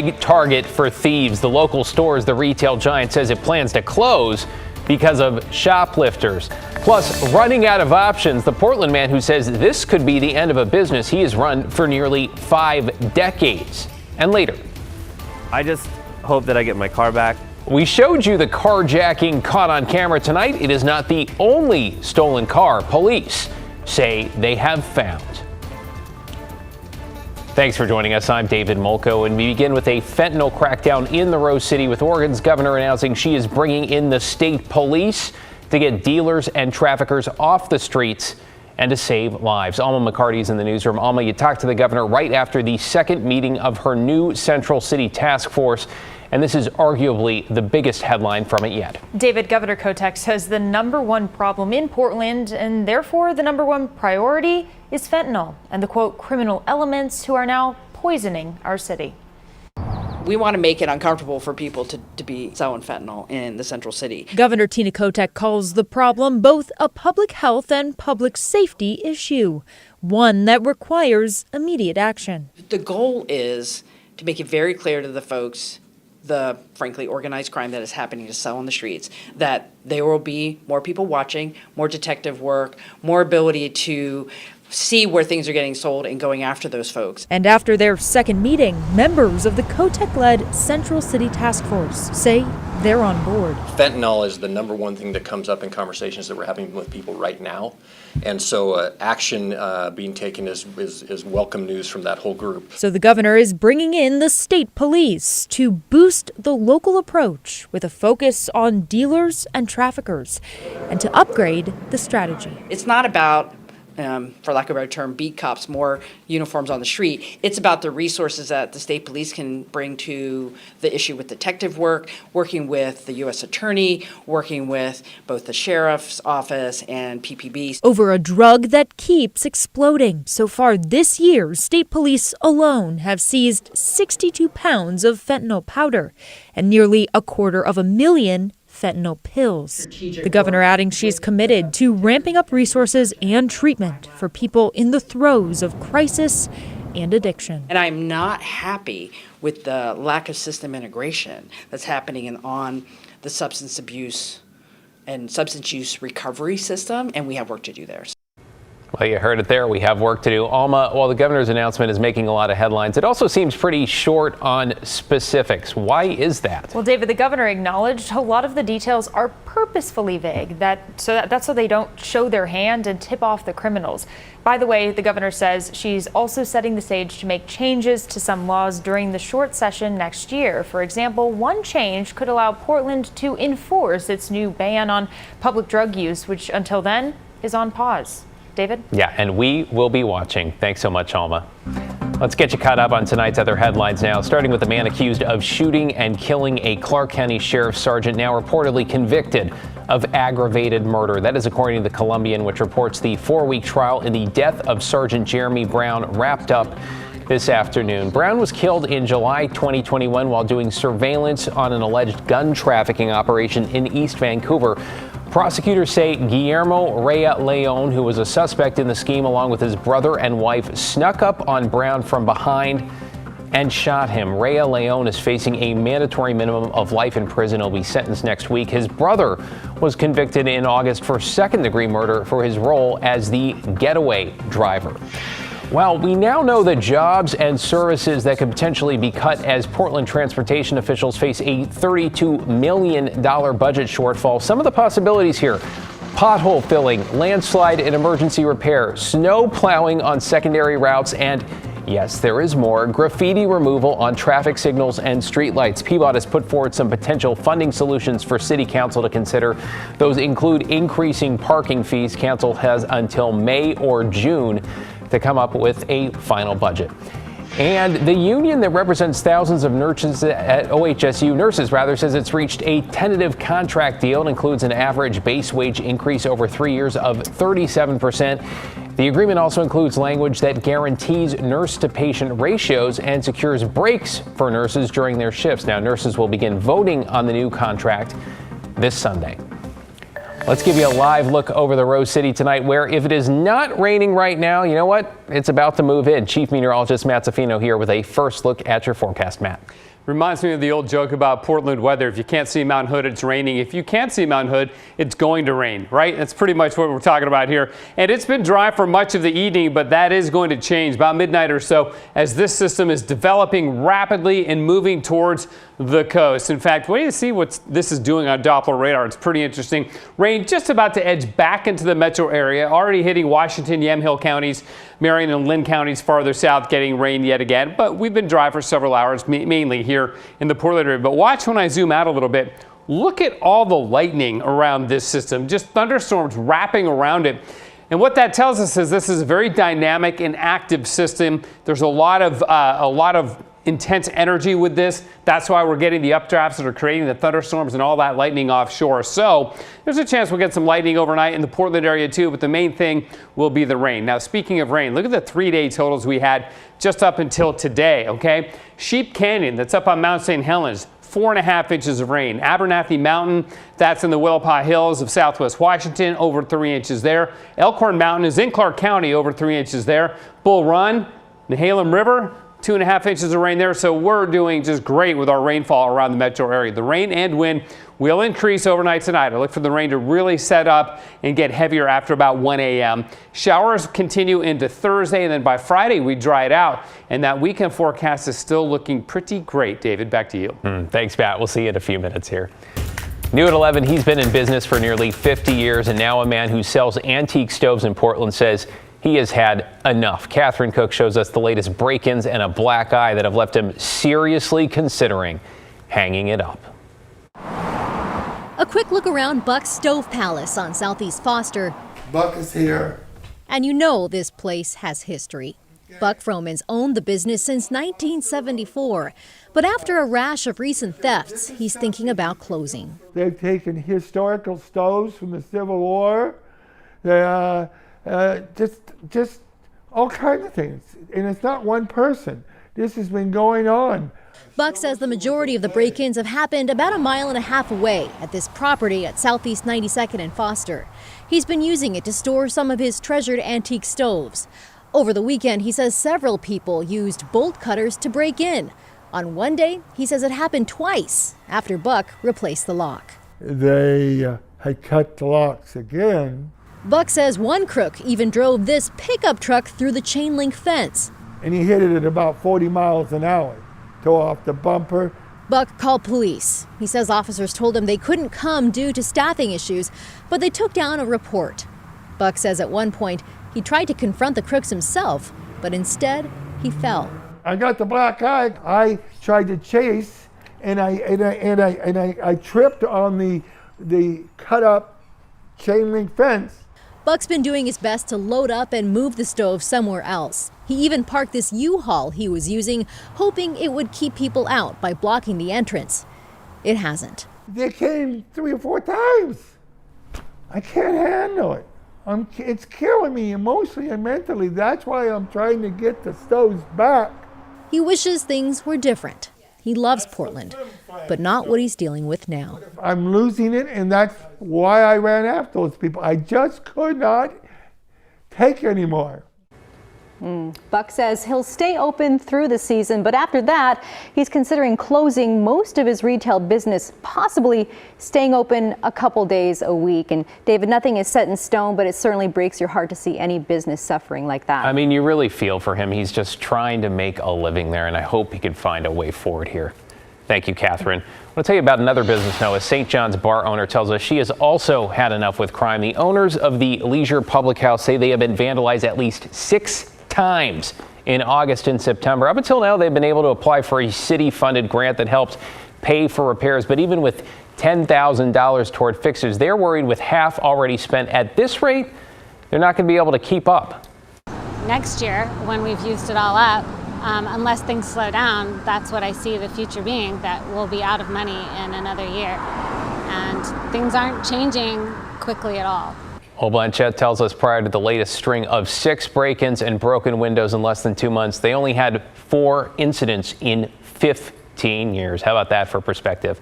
Big target for thieves. The local stores, the retail giant says it plans to close because of shoplifters. Plus, running out of options, the Portland man who says this could be the end of a business he has run for nearly 5 decades. And later, I just hope that I get my car back. we showed you the carjacking caught on camera tonight. It is not the only stolen car police say they have found. Thanks for joining us. I'm David Molko, and we begin with a fentanyl crackdown in the Rose City, with Oregon's governor announcing she is bringing in the state police to get dealers and traffickers off the streets and to save lives. Alma McCarty's in the newsroom. Alma, you talked to the governor right after the second meeting of her new Central City task force, and this is arguably the biggest headline from it yet. David, Governor Kotek says the #1 problem in Portland, and therefore the #1 priority, is fentanyl and the, quote, criminal elements who are now poisoning our city. We want to make it uncomfortable for people to be selling fentanyl in the Central City. Governor Tina Kotek calls the problem both a public health and public safety issue, one that requires immediate action. The goal is to make it very clear to the folks, the frankly organized crime that is happening to sell on the streets, that there will be more people watching, more detective work, more ability to see where things are getting sold and going after those folks. And after their second meeting, members of the Kotek-led Central City Task Force say they're on board. Fentanyl is the #1 thing that comes up in conversations that we're having with people right now. And so action being taken is welcome news from that whole group. So the governor is bringing in the state police to boost the local approach with a focus on dealers and traffickers and to upgrade the strategy. It's not about, for lack of a better term, beat cops, more uniforms on the street. It's about the resources that the state police can bring to the issue with detective work, working with the U.S. Attorney, working with both the Sheriff's Office and PPB. Over a drug that keeps exploding. So far this year, state police alone have seized 62 pounds of fentanyl powder and nearly 250,000 fentanyl pills. The governor adding she's committed to ramping up resources and treatment for people in the throes of crisis and addiction. And I'm not happy with the lack of system integration that's happening on the substance abuse and substance use recovery system, and we have work to do there. Well, you heard it there. We have work to do. Alma, while the governor's announcement is making a lot of headlines, it also seems pretty short on specifics. Why is that? Well, David, the governor acknowledged a lot of the details are purposefully vague. That's so they don't show their hand and tip off the criminals. By the way, the governor says she's also setting the stage to make changes to some laws during the short session next year. For example, one change could allow Portland to enforce its new ban on public drug use, which until then is on pause. David? Yeah, and we will be watching. Thanks so much, Alma. Let's get you caught up on tonight's other headlines now, starting with the man accused of shooting and killing a Clark County Sheriff's Sergeant, now reportedly convicted of aggravated murder. That is according to the Columbian, which reports the 4-week trial in the death of Sergeant Jeremy Brown wrapped up this afternoon. Brown was killed in July 2021 while doing surveillance on an alleged gun trafficking operation in East Vancouver. Prosecutors say Guillermo Rea Leon, who was a suspect in the scheme along with his brother and wife, snuck up on Brown from behind and shot him. Rea Leon is facing a mandatory minimum of life in prison. He'll be sentenced next week. His brother was convicted in August for second-degree murder for his role as the getaway driver. Well, we now know the jobs and services that could potentially be cut as Portland transportation officials face a $32 million budget shortfall. Some of the possibilities here: pothole filling, landslide and emergency repair, snow plowing on secondary routes, and yes, there is more: graffiti removal on traffic signals and streetlights. PBOT has put forward some potential funding solutions for City Council to consider. Those include increasing parking fees. Council has until May or June to come up with a final budget. And the union that represents thousands of nurses at OHSU, says it's reached a tentative contract deal. It includes an average base wage increase over 3 years of 37%. The agreement also includes language that guarantees nurse-to-patient ratios and secures breaks for nurses during their shifts. Now, nurses will begin voting on the new contract this Sunday. Let's give you a live look over the Rose City tonight, where if it is not raining right now, you know what? It's about to move in. Chief Meteorologist Matt Zaffino here with a first look at your forecast, Matt. Reminds me of the old joke about Portland weather. If you can't see Mount Hood, it's raining. If you can't see Mount Hood, it's going to rain, right? That's pretty much what we're talking about here. And it's been dry for much of the evening, but that is going to change about midnight or so as this system is developing rapidly and moving towards the coast. In fact, wait to see what this is doing on Doppler radar. It's pretty interesting. Rain just about to edge back into the metro area, already hitting Washington, Yamhill counties, Marion and Lynn counties farther south, getting rain yet again. But we've been dry for several hours, mainly here in the Portland area. But watch when I zoom out a little bit. Look at all the lightning around this system, just thunderstorms wrapping around it. And what that tells us is this is a very dynamic and active system. There's a lot of intense energy with this. That's why we're getting the updrafts that are creating the thunderstorms and all that lightning offshore. So there's a chance we'll get some lightning overnight in the Portland area too, but the main thing will be the rain. Now, speaking of rain, look at the 3-day totals we had just up until today, okay? Sheep Canyon, that's up on Mount St. Helens, 4.5 inches of rain. Abernathy Mountain, that's in the Willapa Hills of Southwest Washington, over 3 inches there. Elkhorn Mountain is in Clark County, over 3 inches there. Bull Run, Nehalem River, 2.5 inches of rain there, so we're doing just great with our rainfall around the metro area. The rain and wind will increase overnight tonight. I look for the rain to really set up and get heavier after about 1 a.m. Showers continue into Thursday, and then by Friday we dry it out, and that weekend forecast is still looking pretty great. David, back to you. Thanks, Matt. We'll see you in a few minutes here. New at 11, he's been in business for nearly 50 years, and now a man who sells antique stoves in Portland says he has had enough. Catherine Cook shows us the latest break-ins and a black eye that have left him seriously considering hanging it up. A quick look around Buck's Stove Palace on Southeast Foster. Buck is here. And you know this place has history. Buck Froman's owned the business since 1974. But after a rash of recent thefts, he's thinking about closing. They've taken historical stoves from the Civil War. They, just all kinds of things. And it's not one person. This has been going on. Buck says the majority of the break-ins have happened about 1.5 miles away at this property at Southeast 92nd and Foster. He's been using it to store some of his treasured antique stoves. Over the weekend, he says several people used bolt cutters to break in. On one day, he says it happened twice after Buck replaced the lock. They had cut the locks again. Buck says one crook even drove this pickup truck through the chain link fence. And he hit it at about 40 miles an hour. Tore off the bumper. Buck called police. He says officers told him they couldn't come due to staffing issues, but they took down a report. Buck says at one point he tried to confront the crooks himself, but instead he fell. I got the black eye. I tried to chase, and I tripped on the cut up chain link fence. Buck's been doing his best to load up and move the stove somewhere else. He even parked this U-Haul he was using, hoping it would keep people out by blocking the entrance. It hasn't. They came 3 or 4 times. I can't handle it. It's killing me emotionally and mentally. That's why I'm trying to get the stoves back. He wishes things were different. He loves Portland, but not what he's dealing with now. I'm losing it, and that's why I ran after those people. I just could not take anymore. Buck says he'll stay open through the season, but after that, he's considering closing most of his retail business, possibly staying open a couple days a week. And David, nothing is set in stone, but it certainly breaks your heart to see any business suffering like that. I mean, you really feel for him. He's just trying to make a living there, and I hope he can find a way forward here. Thank you, Catherine. I want to tell you about another business now. A St. John's bar owner tells us she has also had enough with crime. The owners of the Leisure Public House say they have been vandalized at least 6 times in August and September. Up until now, they've been able to apply for a city-funded grant that helps pay for repairs. But even with $10,000 toward fixes, they're worried with half already spent. At this rate, they're not going to be able to keep up. Next year, when we've used it all up, unless things slow down, that's what I see the future being, that we'll be out of money in another year. And things aren't changing quickly at all. Well, Blanchette tells us prior to the latest string of 6 break-ins and broken windows in less than 2 months, they only had 4 incidents in 15 years. How about that for perspective?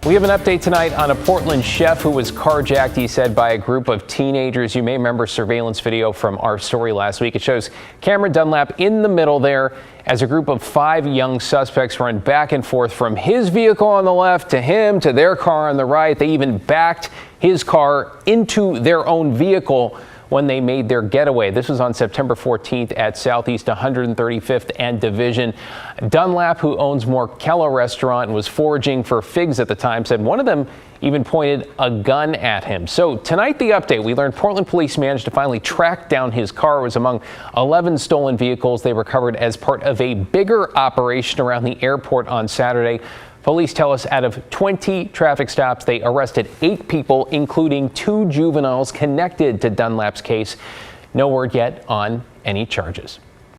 We have an update tonight on a Portland chef who was carjacked, he said, by a group of teenagers. You may remember surveillance video from our story last week. It shows Cameron Dunlap in the middle there as a group of 5 young suspects run back and forth from his vehicle on the left to him to their car on the right. They even backed his car into their own vehicle when they made their getaway. This was on September 14th at Southeast 135th and Division. Dunlap, who owns Morkello Restaurant and was foraging for figs at the time, said one of them even pointed a gun at him. So tonight, the update, we learned Portland police managed to finally track down his car. It was among 11 stolen vehicles they recovered as part of a bigger operation around the airport on Saturday. Police tell us out of 20 traffic stops, they arrested 8 people, including 2 juveniles connected to Dunlap's case. No word yet on any charges.